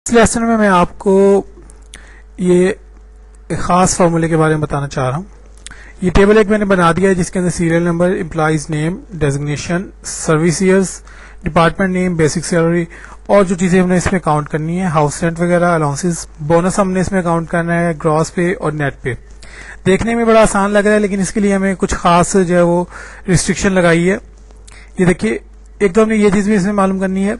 اس lesson میں میں آپ کو یہ ایک خاص فارمولے کے بارے میں بتانا چاہ رہا ہوں. یہ ٹیبل ایک میں نے بنا دیا ہے جس کے اندر serial number, employees name, designation, service years, department name, basic salary اور جو چیزیں ہم نے اس میں کاؤنٹ کرنی ہے، ہاؤس رینٹ وغیرہ، الاؤنسز، بونس ہم نے اس میں کاؤنٹ کرنا ہے، گراس پے اور نیٹ پے. دیکھنے میں بڑا آسان لگ رہا ہے لیکن اس کے لیے ہمیں کچھ خاص جو ہے وہ ریسٹرکشن لگائی ہے. یہ دیکھیے، ایک تو ہم نے یہ چیز بھی اس میں معلوم کرنی ہے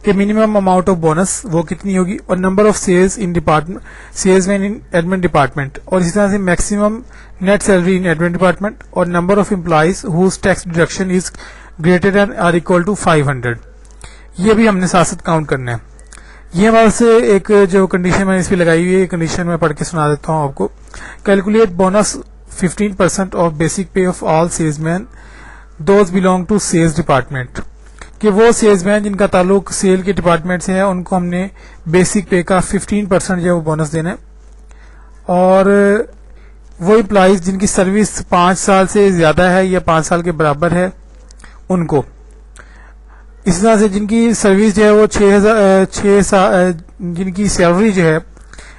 کہ منیمم اماؤنٹ آف بونس وہ کتنی ہوگی، اور number of sales in department, salesmen in admin department, اور اسی طرح سے maximum net salary in admin department, اور number of employees whose tax deduction is greater than or equal to 500. یہ بھی ہم نے ساتھ ساتھ کاؤنٹ کرنا ہے. یہ ہمارے سے ایک جو کنڈیشن میں نے اس پہ لگائی ہوئی ہے، یہ کنڈیشن میں پڑھ کے سنا دیتا ہوں آپ کو. Calculate bonus 15% of basic pay of all salesmen those belong to sales department, کہ وہ سیلز مین جن کا تعلق سیل کے ڈپارٹمنٹ سے ہے ان کو ہم نے بیسک پے کا 15% جو ہے وہ بونس دینا ہے، اور وہ امپلائیز جن کی سروس 5 سال سے زیادہ ہے یا 5 سال کے برابر ہے ان کو. اسی طرح سے جن کی سروس جو ہے وہ 6 سال، جن کی سیلری جو ہے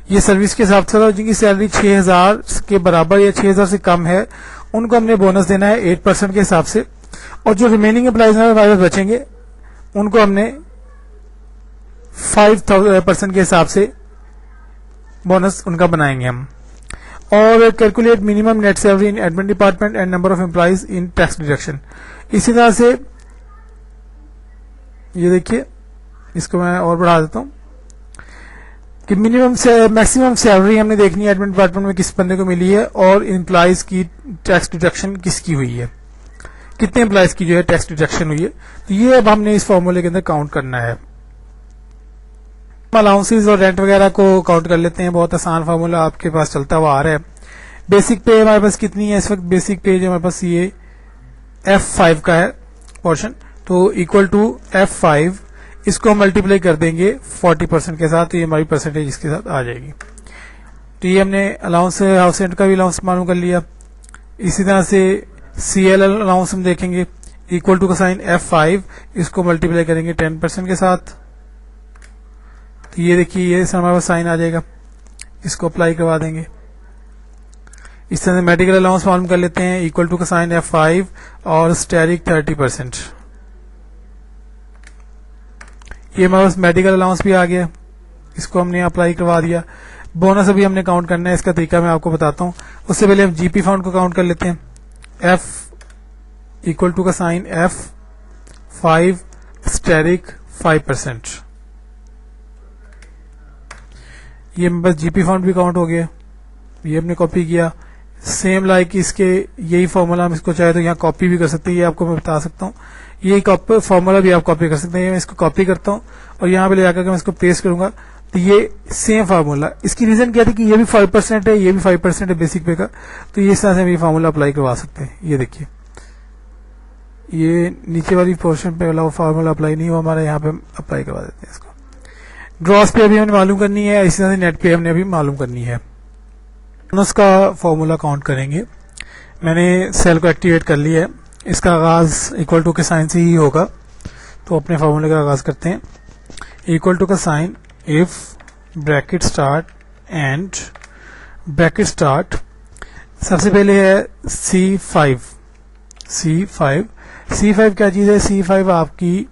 یہ سروس کے حساب سے، جن کی سیلری 6000 کے برابر یا 6000 سے کم ہے ان کو ہم نے بونس دینا ہے 8% کے حساب سے، اور جو ریمیننگ امپلائیز ہمارے پاس بچیں گے ان کو ہم نے 5% کے حساب سے بونس ان کا بنائیں گے ہم. اور calculate minimum net salary in admin department and number of employees in tax deduction. اسی طرح سے یہ دیکھیے، اس کو میں اور بڑھا دیتا ہوں کہ میکسیمم سیلری ہم نے دیکھنی ہے ایڈمن ڈپارٹمنٹ میں کس بندے کو ملی ہے، اور امپلائیز کی ٹیکس ڈیڈکشن کس کی ہوئی ہے، کتنے امپلائیز کی جو ہے ٹیکس ڈیڈکشن ہوئی ہے. تو یہ اب ہم نے اس فارمولے کے اندر کاؤنٹ کرنا ہے. الاؤنسز اور رینٹ وغیرہ کو کاؤنٹ کر لیتے ہیں. بہت آسان فارمولا آپ کے پاس چلتا ہوا آ رہا ہے. بیسک پے ہمارے پاس کتنی ہے اس وقت؟ بیسک پے جو ہمارے پاس یہ F5 کا ہے پورشن، تو اکول ٹو F5، اس کو ملٹیپلائی کر دیں گے 40% کے ساتھ، تو یہ ہماری پرسنٹیج اس کے ساتھ آ جائے گی. تو یہ ہم نے الاؤنس، ہاؤس رینٹ کا بھی الاؤنس معلوم کر لیا. اسی طرح سے CL الاؤنس ہم دیکھیں گے، اکول ٹو کا سائن F5، اس کو ملٹیپلائی کریں گے 10% کے ساتھ. تو یہ دیکھیے، یہ ہمارے پاس سائن آ جائے گا، اس کو اپلائی کروا دیں گے. اس طرح سے میڈیکل الاؤنس معلوم کر لیتے ہیں، اکول ٹو کا سائن F5 اور اسٹیرک 30%. یہ ہمارے پاس میڈیکل الاؤنس بھی آ گیا، اس کو ہم نے اپلائی کروا دیا. بونس ابھی ہم نے کاؤنٹ کرنا ہے، اس کا طریقہ میں آپ کو بتاتا ہوں. اس سے پہلے ہم جی پی فنڈ کو کاؤنٹ کر لیتے ہیں. F اکول ٹو کا سائن F5 اسٹیرک 5%. یہ بس جی پی فنڈ بھی کاؤنٹ ہو گیا، یہ ہم نے کاپی کیا. سیم لائک اس کے یہی فارمولا ہم اس کو چاہے تو یہاں کاپی بھی کر سکتے ہیں، یہ آپ کو میں بتا سکتا ہوں. یہی فارمولا بھی آپ کاپی کر سکتے ہیں. میں اس کو کاپی کرتا ہوں اور یہاں پہ لے جا کر میں اس کو پیسٹ کروں گا، تو یہ سیم فارمولا. اس کی ریزن کیا تھی کہ یہ بھی 5% ہے، یہ بھی 5% ہے بیسک پے کا، تو یہ اس طرح سے ہم یہ فارمولا اپلائی کروا سکتے ہیں. یہ دیکھیے، یہ نیچے والی پورشن پہ والا فارمولا اپلائی نہیں ہوا ہمارا، یہاں پہ اپلائی کروا دیتے ہیں اس کو. گراس پے ابھی ہم نے معلوم کرنی ہے، اسی طرح سے نیٹ پے ہم نے ابھی معلوم کرنی ہے. بونس کا فارمولا کاؤنٹ کریں گے. میں نے سیل کو ایکٹیویٹ کر لیا ہے. اس کا آغاز اکول ٹو کے سائن سے ہی ہوگا، تو اپنے فارمولے کا آغاز کرتے ہیں. اکول ٹو کا sign of bracket start and bracket start. سب سے پہلے ہے C5 کیا چیز ہے؟ C5 آپ کی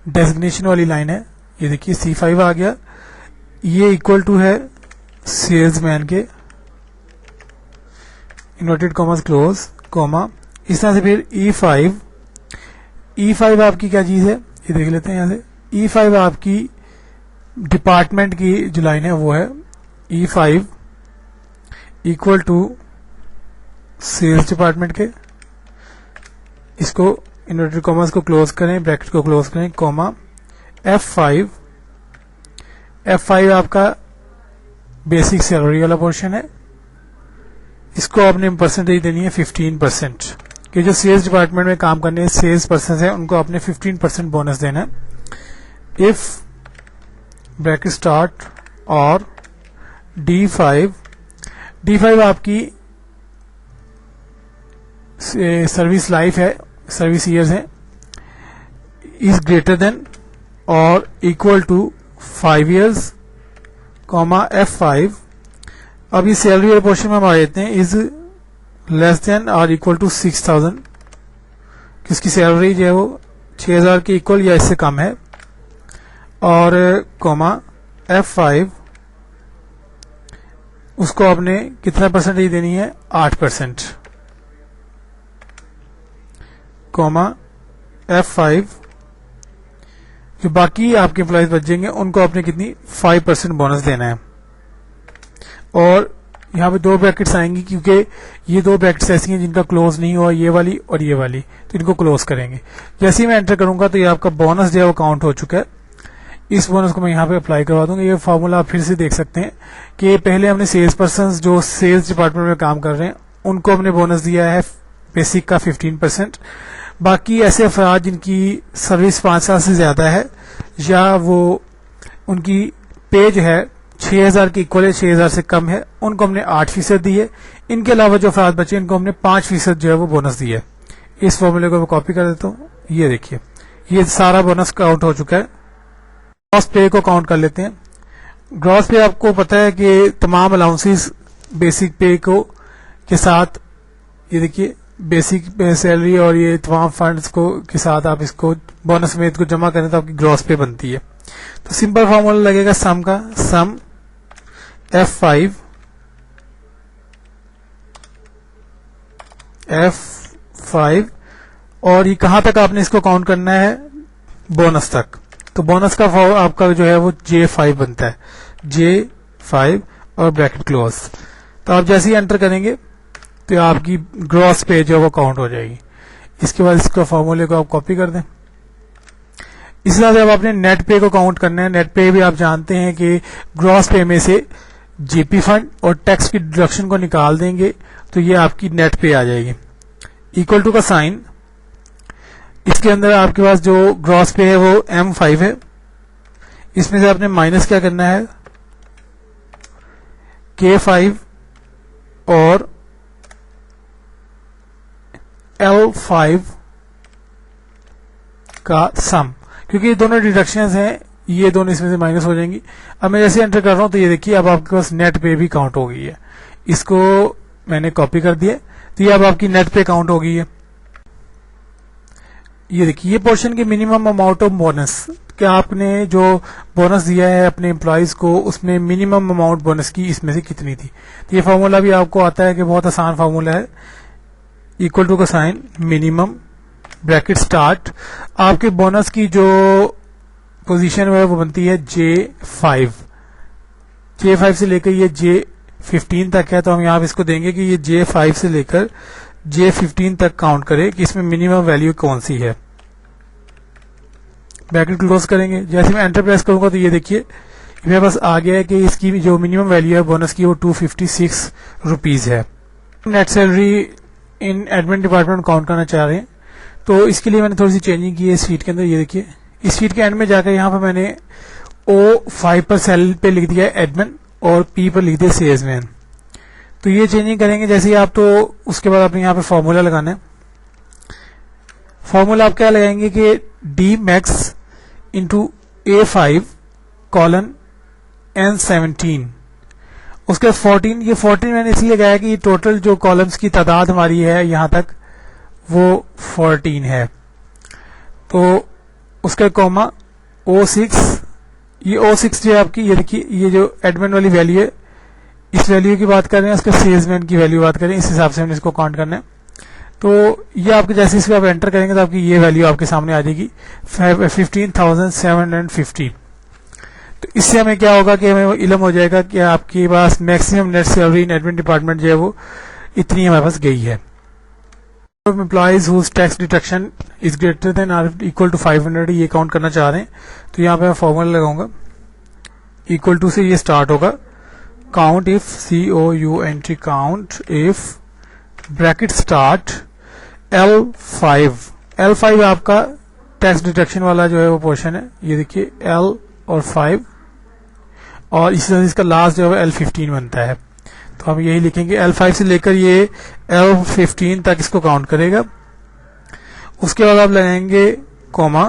ڈیزگنیشن والی لائن ہے. یہ دیکھیے C5 آ گیا. یہ اکول ٹو ہے سیلز مین کے انورٹیڈ کاماز کلوز کوما. اس طرح سے پھر E5 آپ کی کیا چیز ہے؟ یہ دیکھ لیتے ہیں یہاں سے. E5 آپ کی ڈپارٹمنٹ کی جو لائن ہے وہ ہے E5 equal to sales department کے. اس کو انورٹیڈ کاماز کو کلوز کریں، بریکٹ کو کلوز کریں، کوما F5 آپ کا بیسک سیلری والا پورشن ہے. اس کو آپ نے پرسنٹیج دینی ہے 15%، کہ جو سیلز ڈپارٹمنٹ میں کام کرنے سیلز پرسن ہیں ان کو آپ نے 15% بونس دینا ہے. اف بریکٹ اسٹارٹ اور D5 آپ کی سروس لائف ہے، سروس ایئرز ہیں، از گریٹر دین اور equal to 5 years, F5. اب یہ سیلری والے پورشن میں ہم آ جاتے ہیں از لیس دین اور اکول ٹو 6000 کہ اس کی سیلری جو ہے وہ 6000 کے اکول یا اس سے کم ہے, اور F5 اس کو آپ نے کتنا پرسنٹیج دینی ہے, 8%, F5 جو باقی آپ کے امپلائیز بچ جائیں گے ان کو آپ نے کتنی 5% بونس دینا ہے. اور یہاں پہ 2 بریکٹس آئیں گی کیونکہ یہ 2 بریکٹس ایسی ہیں جن کا کلوز نہیں ہوا, یہ والی اور یہ والی, تو ان کو کلوز کریں گے. جیسے ہی میں انٹر کروں گا تو یہ آپ کا بونس جو ہے وہ کاؤنٹ ہو چکا ہے. اس بونس کو میں یہاں پہ اپلائی کروا دوں گا. یہ فارمولا آپ پھر سے دیکھ سکتے ہیں کہ پہلے ہم نے سیلس پرسنز جو سیلس ڈپارٹمنٹ میں کام کر رہے ہیں ان کو ہم نے بونس دیا ہے بیسک کا 15%. باقی ایسے افراد جن کی سروس 5 سال سے زیادہ ہے یا وہ ان کی پے جو ہے 6000 کے اکول ہے, 6000 سے کم ہے, ان کو ہم نے 8% دی ہے. ان کے علاوہ جو افراد بچے ان کو ہم نے 5% جو ہے وہ بونس دی ہے. اس فارمولے کو میں کاپی کر دیتا ہوں. یہ دیکھیے یہ سارا بونس کاؤنٹ ہو چکا ہے. گراس پے کو کاؤنٹ کر لیتے ہیں. گراس پے آپ کو پتا ہے کہ تمام الاؤنسز بیسک پے کو کے ساتھ, یہ دیکھیے بیسک سیلری اور یہ تمام فنڈز کو کے ساتھ آپ اس کو بونس میں کو جمع کریں تو آپ کی گراس پے بنتی ہے. تو سمپل فارمولا لگے گا سم کا, سم F5 اور یہ کہاں تک آپ نے اس کو کاؤنٹ کرنا ہے, بونس تک. تو بونس کا آپ کا جو ہے وہ J5 بنتا ہے, J5 اور بریکٹ کلوز. تو آپ جیسے ہی انٹر کریں گے تو آپ کی گراس پے جو ہے وہ کاؤنٹ ہو جائے گی. اس کے بعد اس کا فارمولے کو آپ کاپی کر دیں. اس طرح سے اب آپ نے نیٹ پے کو کاؤنٹ کرنا ہے. نیٹ پے بھی آپ جانتے ہیں کہ گراس پے میں سے جی پی فنڈ اور ٹیکس کی ڈیڈکشن کو نکال دیں گے تو یہ آپ کی نیٹ پے آ جائے گی. ایکول ٹو کا سائن, اس کے اندر آپ کے پاس جو گراس پے ہے وہ M5 ہے. اس میں سے آپ نے مائنس کیا کرنا ہے, K5 اور L5 کا سم, کیونکہ یہ دونوں ڈیڈکشنز ہیں, یہ دونوں اس میں سے مائنس ہو جائیں گی. اب میں جیسے انٹر کر رہا ہوں تو یہ دیکھیے اب آپ کے پاس نیٹ پے بھی کاؤنٹ ہو گئی ہے. اس کو میں نے کاپی کر دیا تو یہ اب آپ کی نیٹ پے کاؤنٹ ہو گئی ہے. یہ دیکھیے یہ پورشن کی منیمم اماؤنٹ آف بونس, کہ آپ نے جو بونس دیا ہے اپنے امپلائیز کو اس میں منیمم اماؤنٹ بونس کی اس میں سے کتنی تھی. تو یہ فارمولا بھی آپ کو آتا ہے کہ بہت آسان فارمولا ہے. ایکول ٹو کا سائن منیمم بریکٹ اسٹارٹ, آپ کے بونس کی جو پوزیشن ہے وہ بنتی ہے J5 سے لے کر یہ J15 تک ہے. تو ہم یہاں اس کو دیں گے کہ یہ J5 سے لے کر J15 تک کاؤنٹ کرے کہ اس میں منیمم ویلیو کون سی ہے. بریکٹ کلوز کریں گے. جیسے میں انٹر پریس کروں گا تو یہ دیکھیے میرے پاس آ گیا ہے کہ اس کی جو منیمم ویلیو ہے بونس کی وہ 256 روپیز ہے. Net salary in admin department count کرنا چاہ رہے ہیں تو اس کے لیے میں نے تھوڑی سی چینجنگ کی ہے اس شیٹ کے اندر. یہ دیکھیے اس شیٹ کے اینڈ میں جا کر یہاں پہ میں نے O5 پر سیل پہ لکھ دیا ایڈمن اور P پر لکھ دیا سیلز مین. تو یہ چینجنگ کریں گے جیسے ہی آپ, تو اس کے بعد آپ نے یہاں پہ فارمولا لگانا ہے. فارمولا آپ کیا لگائیں گے کہ D max into A5 colon N17, اس کے 14. یہ 14 میں نے اس لیے لگایا کہ ٹوٹل جو کالمس کی تعداد ہماری ہے یہاں تک وہ 14 ہے. تو اس کا کوما O6, یہ O6 جو ہے آپ کی, یہ دیکھیے یہ جو ایڈمن والی ویلیو ہے اس ویلیو کی بات کر رہے ہیں, اس کا سیلز مین کی ویلیو بات کر رہے ہیں. اس حساب سے ہم نے اس کو کاؤنٹ کرنا ہے. تو یہ آپ کے جیسے اس کو آپ انٹر کریں گے تو آپ کی یہ ویلیو آپ کے سامنے آ جائے گی 15,750. تو اس سے ہمیں کیا ہوگا کہ ہمیں علم ہو جائے گا کہ آپ کے پاس maximum net salary in admin department جو ہے وہ اتنی ہمارے پاس گئی ہے. Employees whose tax deduction is greater than or equal to 500, یہ کاؤنٹ کرنا چاہ رہے ہیں. تو یہاں پہ میں فارمولا لگاؤں گا. اکول ٹو سے یہ اسٹارٹ ہوگا, count if count count if bracket start L5 آپ کا ٹیکس ڈیڈکشن والا جو ہے وہ پورشن ہے. یہ دیکھیے L اور 5, اور اسی طرح اس کا لاسٹ جو ہے L15 بنتا ہے. تو ہم یہی لکھیں گے L5 سے لے کر یہ L15 تک اس کو کاؤنٹ کرے گا. اس کے بعد آپ لگائیں گے کوما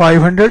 500